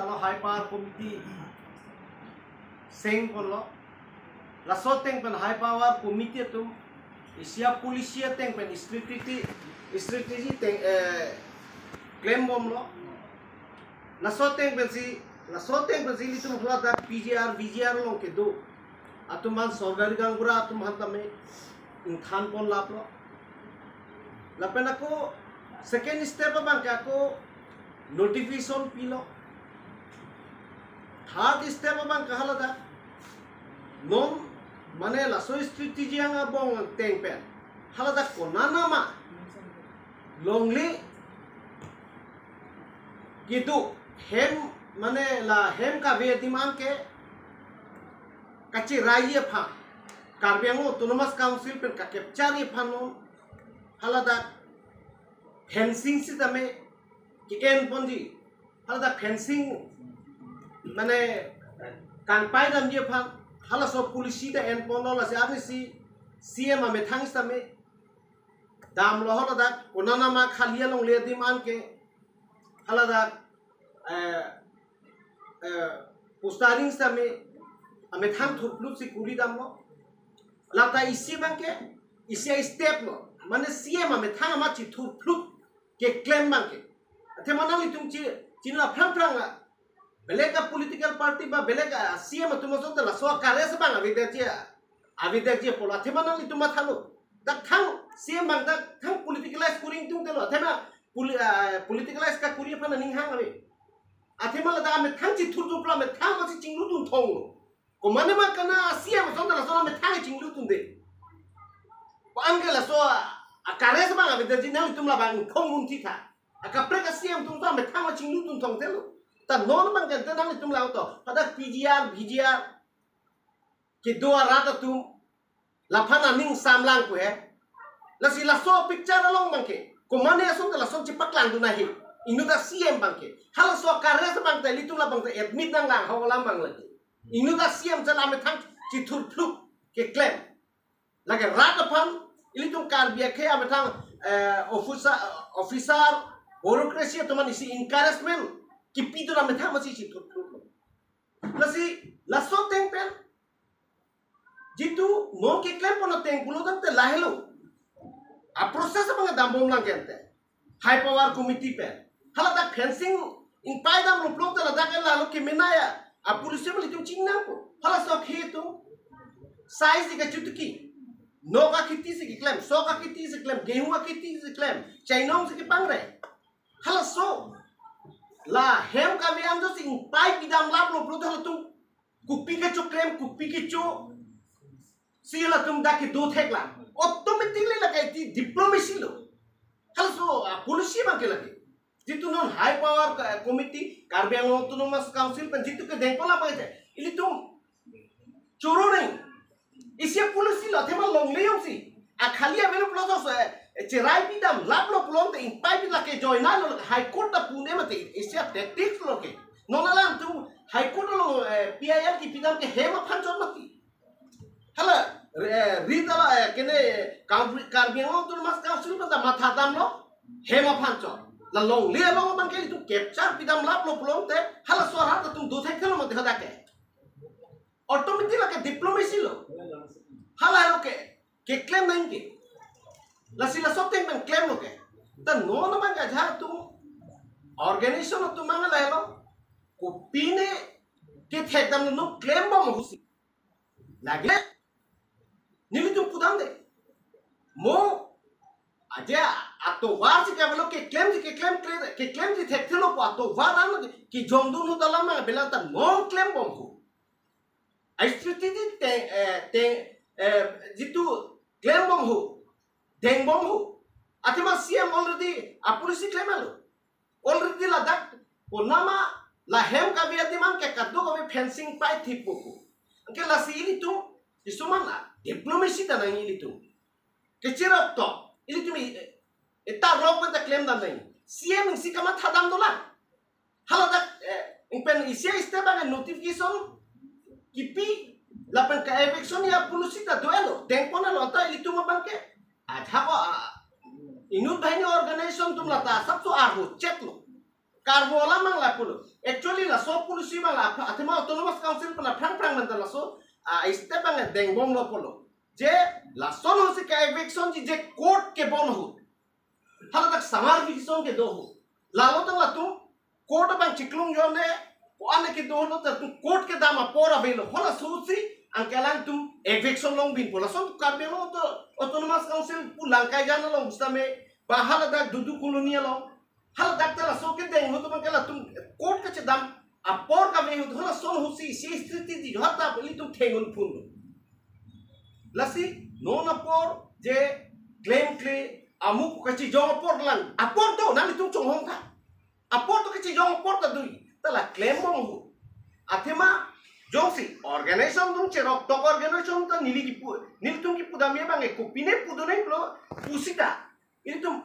kalau high power committee seng polo la so teng pen high power committee tum isia polisia teng pen strategy teng claim bom lo la so teng pen si litum hula da VGR long ke do atuman sorgari gangura atum hantame inthan pon laplo la pen ako second step bang ka ako notification pilo third step bang kahala da non mane la so strategy anga bong teng pen hala da konana ma longli gitu hem mane la hem ka ve diman ke kachi raiye pha karbiang autonomous council pen ka capture ye pha no hala da fencing si tame कि N पंजी हला fencing माने कांपाई दम जे फान हला सो पुलिसी दा N पन ला से आनि सीएम में थांगस तमे दाम लो हला दा कोनाना मा खालिया लं ले दिमान के हला दा पोस्टारिंग तमे अमे थांग थुपलु से कुली दाम लो लाता इसी बंके इसी स्टेप लो माने सीएम में थांग मा छि थुपलु के क्लेम बंके थे मनाली तुम चिना फ्रंग बेलेग का पॉलिटिकल पार्टी बा बेलेग सीएम तुम सो तला सो कारे से बांग अविदे जे पोला थे मनाली तुम थालो द थंग सीएम बांग द थंग पॉलिटिकलाइज कुरिंग तुम तेलो थे मा पॉलिटिकलाइज का कुरिय फन निंग हांग अबे अथे मला दा में थंग चि थुर दुपला में थंग मसि चिंगलु तुम थोंग को माने मा कना सीएम सो तला सो में थंग चिंगलु तुम दे बांगला सो कारे से बांग अविदे जे न तुम ला बांग खोंग उन थी था akapre ka siam tum to me thang chinglu tum thong telo ta non mang kan ta tum lao to pada PGR VGR ke do ara tum la phana ning sam lang ko he la si la so picture along mang ke ko mane so la so chi paklang du na hi inu da siam bang ke hala so kare sa bang ta li tum la bang ta admit nang lang haw lam bang la inu da siam cha la me thang chi thur fluk ke claim la ke rat phan ili tum kar bia ke am thang officer bureaucracy to man isi encouragement ki pido na metha masi si thut lasi laso teng pen jitu no ke claim pono teng bulo dan te lahelo a process bang dambom lang kente high power committee pen hala da fencing in pai dam lo plong te la da ke la lo ke menaya a police bali tum chingna ko hala so khe tu size ka chutki no ka khiti se ki claim so ka khiti se claim gehu ka khiti se claim chainong se ki pang re hala so la hem ka vi am jo sing pai pidam lap lo pro tum kupi ke cho claim kupi ke cho si la tum da ke do thek la automatically la kai ti diplomacy lo hala so policy ma ke lage jitu non high power committee karbiang autonomous council pen jitu ke deng pala pa je ili tum choro nahi isia policy la thema long le yom si a khali avelo plus cerai pidam lap lo plong te impai pila ke joina lo high court da pune mate isia tactics lo ke nonalam tu high court lo PIL ki pidam ke hema phanchon mati hala ridala kene karbiang autonomous council ba matha dam lo hema phanchon la long le long man ke tu capture pidam lap lo plong te hala so ha tu do thek lo mate hada ke automatically la ke diplomacy lo hala lo ke claim nahi ke la si la soteng men claim lo ke ta no na man ga ja tu organization tu mang la lo ko pine ke thek dam no claim ba mo husi lage nili tu pudam de mo aja ato war si ka lo ke claim di thek thelo ko ato war an ki jong du nu dala ma bela ta no claim bom hu ai strategy te jitu claim bom hu deng bom hu atima CM already a policy claim alo already la dak onama la hem ka via diman ke kaddo ko fencing pai thipu ko ke la sili tu isuman la diplomacy ta nang ili tu ke chira to ili tu mi eta rock with the claim dan nai CM si kama thadam dola hala dak pen isia step ba notification kipi la pen ka eviction ya policy ta doelo deng pona lo ta ili tu ma bang ke आधा को इनु बहनी organisation तुम लता सब तो Ergo check low कार्बोला Mangla पुलो actually la so policy bang la athema autonomous council pala prang man la so step bang dengbong lo polo je la son ho se ka eviction ji je court ke bon ho hala tak samar vision ke do ho la lo tang la tu court bang chiklung jo ne ane ke do lo ta tu court ke dama por avelo hala so si angkelang tu eviction long bin pola son karbe lo to autonomous council pulang kai jana long stame bahala dak dudu kolonia long hal dakta la so ke deng ho to bang kala tum court ka chedam apor ka me ho hala son ho si sthiti ji hata beli tum thengun phun lasi non apor je claim amu ka chi jong apor lan apor to nami tum chong hong tha apor to ka chi jong apor ta dui tala claim mo ho athema jong si organization tum che rok tok organization ta nili ki pu nil tum ki pudamia bang e kopine pudone lo pusita ini tum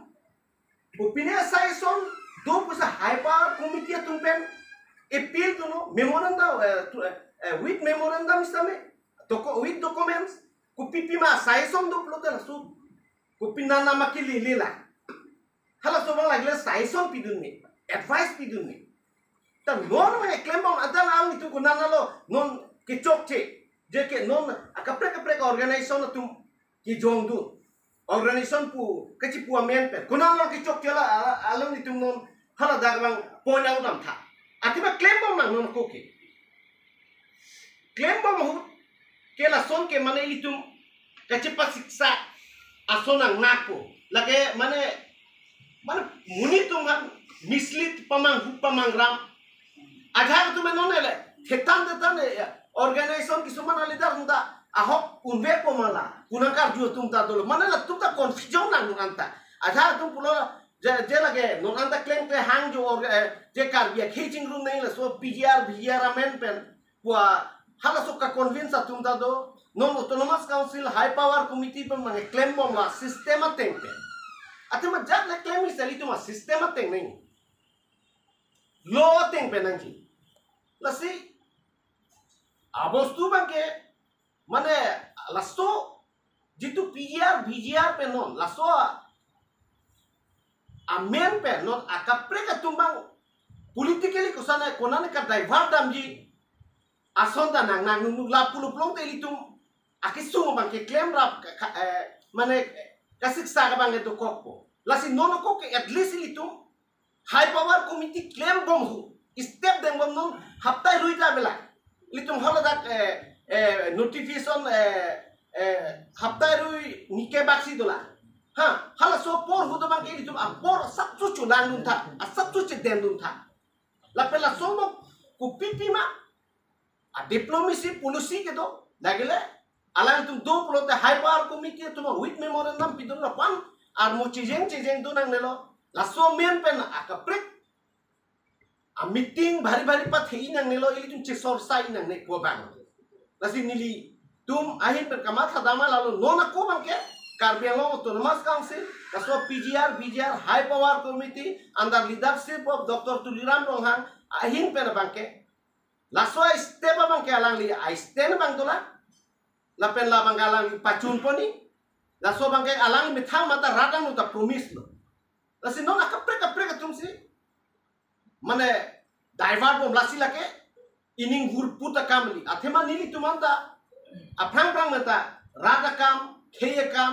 opinion association do pusa hyper committee tumpen appeal to no memorandum with memorandum istame to with documents kupipi ma association do plota su kupina nama ki lila hala so bang lagla association pidun ni advice pidun ni ta non ma claim on adal ang itu kunana lo non ki chokche je ke non akapre organization tum ki jong du organization pu kachi pu amen pe kunang lo ki chok chela alam ni tum non hala dagbang point out nam tha atiba claim bom mang non ko ke claim bom hu ke la son ke mane itum kachi pa siksa asonang napo lage mane muni tum mislead pamang ram ajar tum non ele thetan organization ki suman ali dar nda ahok unbe pomala kunangkar ju tum ta dolo manala tum ta confusion nang anta adha tum pulo je lage non anta claim ke hang jo je kar bia kheching room nei la so pgr amen pen wa hala so ka convince tum ta do non autonomous council high power committee pe mane claim bom la system ateng pe atema jat la claim is ali tum system ateng nei lo ateng pe nang ji la si abostu bang ke mane lasto jitu VGR pe non lasto amen pe non akapre ka tumbang politically kusana konane ka divert damji asonda nang nu la pulu plong te litum akisu bang ke claim rap mane kasik sa ka bang to kokpo lasi non ko ke at least litum high power committee claim bom hu step dem bom non haptai ruita bela litum holadak notification haptai rui nike baksi dola ha hala so por hu to bang ke litum por satsu chulang dun tha satsu che dem dun tha la pela so mo ku pipima a diplomacy policy ke do lagile alang tum do plote high power committee tum with memorandum pidon la pan ar mo chijeng do nang nelo la so men pen akaprik a meeting bari pat hei nang nelo ili tum che sor sai nang ne ko bang lasi nili tum ahin per kamat khadama lalu nona ko bang ke karbiang autonomous council kaso VGR high power committee under leadership of Dr. Tuliram Ronghang ahin per bang ke laso step bang ke alang li I stand bang tola la pen la bang alang pachun poni laso bang ke alang mithang mata ratang uta promise lo lasi nona kapre tum si mane divert bom lasi lake ining gur puta kamli athema nili tumanda aprang mata rada kam kheye kam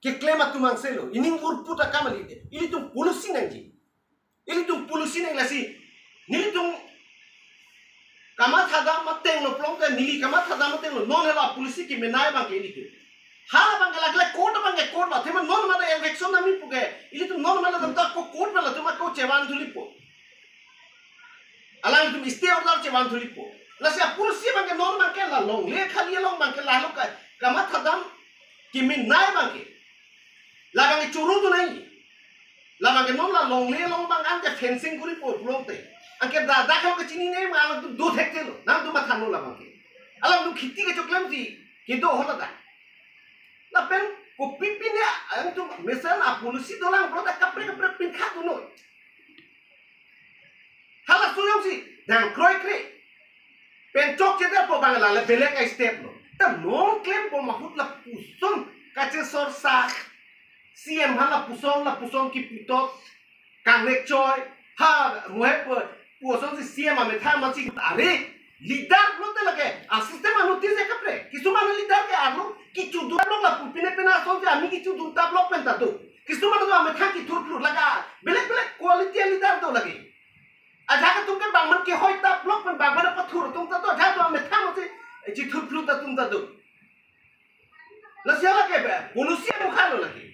ke claim atumang selo ining gur puta kamli ili tum policy nang lasi nili tum kamat hada mateng no plong ka nili kamat hada mateng no non hela policy ki menai bang ke ili tu hala bang lagla court la thema non mata election nami puge ili tum non mala ta ko court mala tum ko chewan dhulipo alang tum stay order chewan dhulipo lasi policy bang ke non bang ke la long le khali long bang ke la lo ka kamat hadam ki menai bang ke la bang churu tu nai la bang ke non la long le long bang an ke fencing kuri po plong te angke da kho ke chini nei ma tum do thek lo nam tum ma thano la bang ke alang tum khiti ke choklam ji ke do hola da la pen ko pipine ang tum mesal a policy dolang pro da kapre pin kha tu no hala suyong si dan kroi kre pen chok che da po bang la le belek ai step no ta non claim po mahut la puson ka che sor sa CM hala puson ki putot kang nek choi ha muhe puason si siam ame tha masi are leader no te lage asiste manuti je kapre kisu manu leader ke anu ki chudu blok la pupine pena son je ami ki chudu ta blok pen ta tu kisu manu ame tha ki thur thur laga belek quality leader to lage aja ka tum ke bangman ke hoy ta blok pen bangman pa thur tum ta to aja to ame tha masi ji thur thur ta tum ta tu la sia lage be polusia mo khalo lage